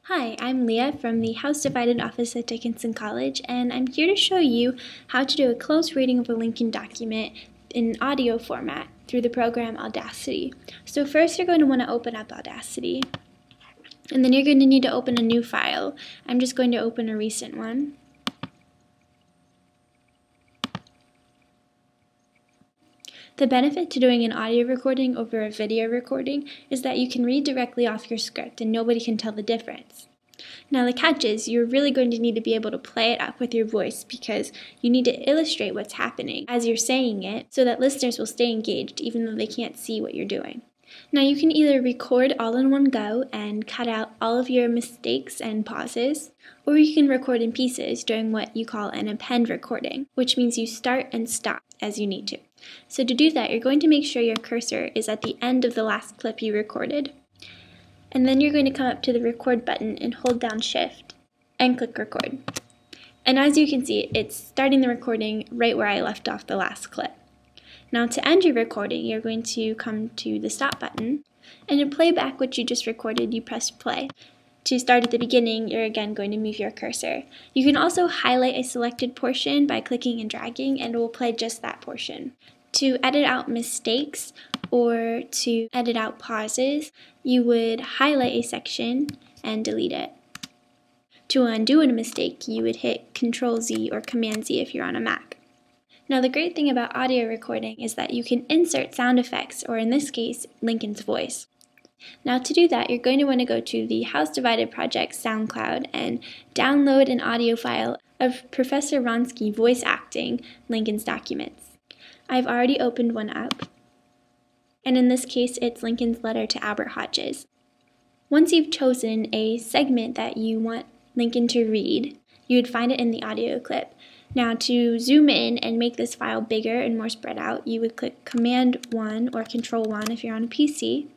Hi, I'm Leah from the House Divided office at Dickinson College, and I'm here to show you how to do a close reading of a Lincoln document in audio format through the program Audacity. So first you're going to want to open up Audacity, and then you're going to need to open a new file. I'm just going to open a recent one. The benefit to doing an audio recording over a video recording is that you can read directly off your script and nobody can tell the difference. Now the catch is you're really going to need to be able to play it up with your voice because you need to illustrate what's happening as you're saying it so that listeners will stay engaged even though they can't see what you're doing. Now you can either record all in one go and cut out all of your mistakes and pauses, or you can record in pieces doing what you call an append recording, which means you start and stop as you need to. So to do that, you're going to make sure your cursor is at the end of the last clip you recorded. And then you're going to come up to the record button and hold down Shift and click record. And as you can see, it's starting the recording right where I left off the last clip. Now to end your recording, you're going to come to the stop button, and to play back what you just recorded, you press play. To start at the beginning, you're again going to move your cursor. You can also highlight a selected portion by clicking and dragging, and it will play just that portion. To edit out mistakes or to edit out pauses, you would highlight a section and delete it. To undo a mistake, you would hit Ctrl-Z or Command-Z if you're on a Mac. Now the great thing about audio recording is that you can insert sound effects, or in this case, Lincoln's voice. Now to do that, you're going to want to go to the House Divided Project SoundCloud and download an audio file of Professor Wronski voice acting Lincoln's documents. I've already opened one up, and in this case it's Lincoln's letter to Albert Hodges. Once you've chosen a segment that you want Lincoln to read, you would find it in the audio clip. Now to zoom in and make this file bigger and more spread out, you would click Command-1 or Control-1 if you're on a PC,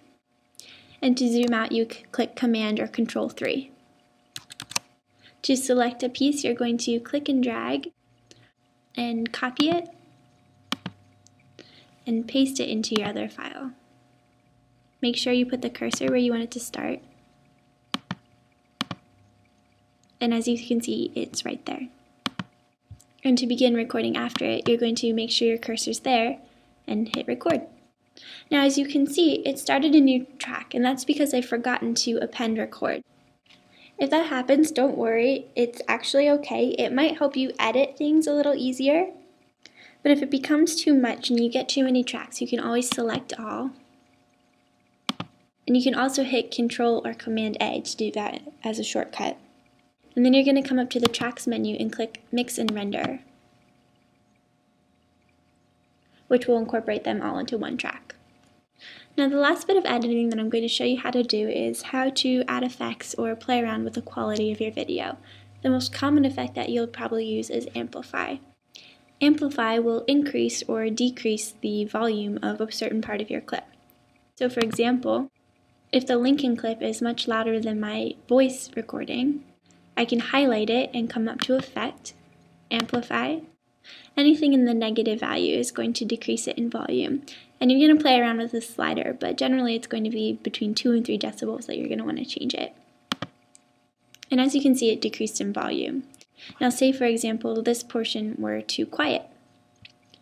and to zoom out you click Command or Control-3. To select a piece, you're going to click and drag and copy it and paste it into your other file. Make sure you put the cursor where you want it to start. And as you can see, it's right there. And to begin recording after it, you're going to make sure your cursor's there and hit record. Now as you can see, it started a new track, and that's because I've forgotten to append record. If that happens, don't worry, it's actually okay. It might help you edit things a little easier. But if it becomes too much and you get too many tracks, you can always select all. And you can also hit Control or Command-A to do that as a shortcut. And then you're going to come up to the Tracks menu and click Mix and Render, which will incorporate them all into one track. Now the last bit of editing that I'm going to show you how to do is how to add effects or play around with the quality of your video. The most common effect that you'll probably use is Amplify. Amplify will increase or decrease the volume of a certain part of your clip. So for example, if the Lincoln clip is much louder than my voice recording, I can highlight it and come up to Effect, Amplify. Anything in the negative value is going to decrease it in volume. And you're going to play around with this slider, but generally it's going to be between 2 and 3 decibels that you're going to want to change it. And as you can see, it decreased in volume. Now say for example this portion were too quiet.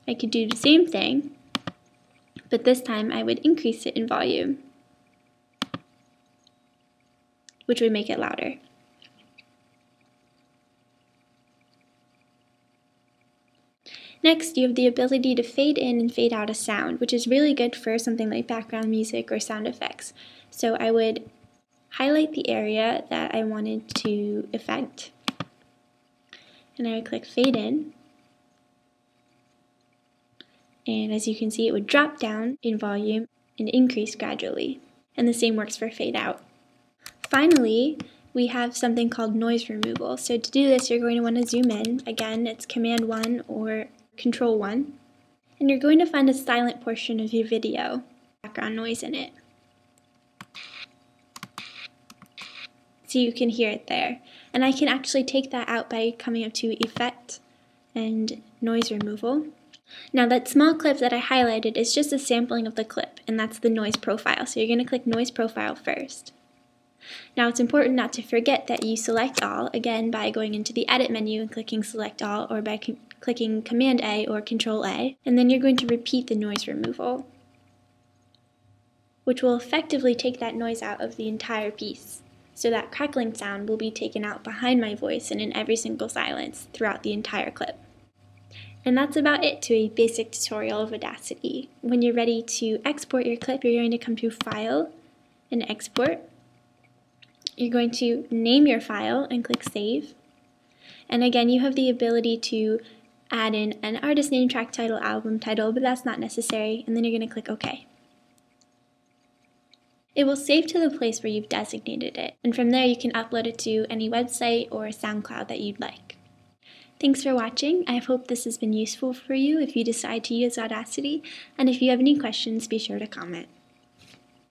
I could do the same thing, but this time I would increase it in volume, which would make it louder. Next, you have the ability to fade in and fade out a sound, which is really good for something like background music or sound effects. So I would highlight the area that I wanted to affect, and I would click Fade In, and as you can see it would drop down in volume and increase gradually, and the same works for Fade Out. Finally, we have something called noise removal. So to do this, you're going to want to zoom in. Again, it's Command-1 or Control-1, and you're going to find a silent portion of your video, background noise in it. So you can hear it there. And I can actually take that out by coming up to Effect and Noise Removal. Now that small clip that I highlighted is just a sampling of the clip, and that's the noise profile. So you're going to click Noise Profile first. Now it's important not to forget that you select all, again by going into the Edit menu and clicking Select All, or by clicking Command A or Control A, and then you're going to repeat the noise removal, which will effectively take that noise out of the entire piece. So that crackling sound will be taken out behind my voice and in every single silence throughout the entire clip. And that's about it to a basic tutorial of Audacity. When you're ready to export your clip, you're going to come to File and Export. You're going to name your file and click Save. And again, you have the ability to add in an artist name, track title, album title, but that's not necessary, and then you're going to click OK. It will save to the place where you've designated it, and from there you can upload it to any website or SoundCloud that you'd like. Thanks for watching. I hope this has been useful for you if you decide to use Audacity, and if you have any questions, be sure to comment.